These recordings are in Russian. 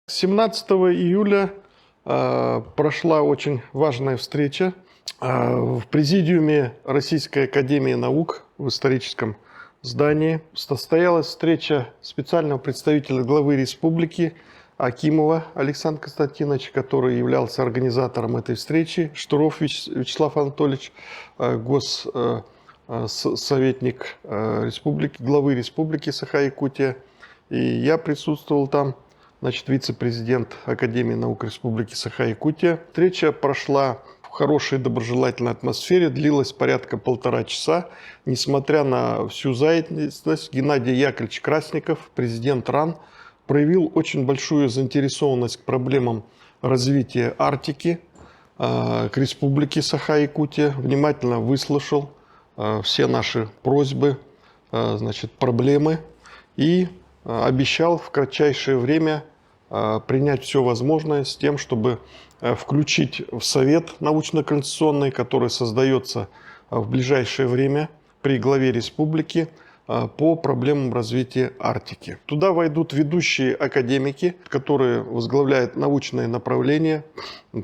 17 июля прошла очень важная встреча в Президиуме Российской Академии Наук в историческом здании. Состоялась встреча специального представителя главы республики Акимова Александра Константиновича, который являлся организатором этой встречи, Штуров Вячеслав Анатольевич, госсоветник главы республики Саха-Якутия. И я присутствовал там. Значит, вице-президент Академии наук Республики Саха-Якутия. Встреча прошла в хорошей доброжелательной атмосфере, длилась порядка 1,5 часа. Несмотря на всю занятость, Геннадий Яковлевич Красников, президент РАН, проявил очень большую заинтересованность к проблемам развития Арктики, к Республике Саха-Якутия, внимательно выслушал все наши просьбы, проблемы и обещал в кратчайшее время принять все возможное с тем, чтобы включить в Совет научно-конституционный, который создается в ближайшее время при главе республики, по проблемам развития Арктики. Туда войдут ведущие академики, которые возглавляют научные направления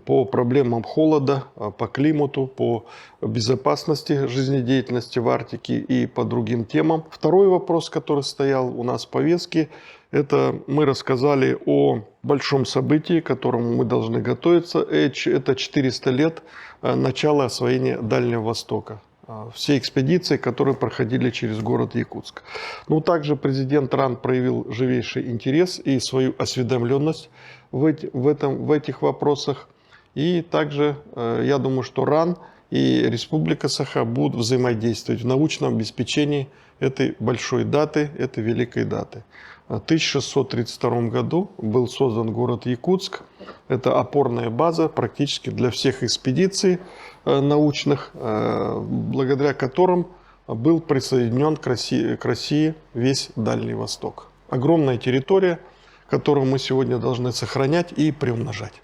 по проблемам холода, по климату, по безопасности жизнедеятельности в Арктике и по другим темам. Второй вопрос, который стоял у нас в повестке, это мы рассказали о большом событии, к которому мы должны готовиться. Это 400 лет начала освоения Дальнего Востока. Все экспедиции, которые проходили через город Якутск. Также президент РАН проявил живейший интерес и свою осведомленность в этих вопросах. И также я думаю, что РАН и Республика Саха будут взаимодействовать в научном обеспечении этой большой даты, этой великой даты. В 1632 году был создан город Якутск. Это опорная база практически для всех экспедиций научных, благодаря которым был присоединен к России весь Дальний Восток. Огромная территория, которую мы сегодня должны сохранять и приумножать.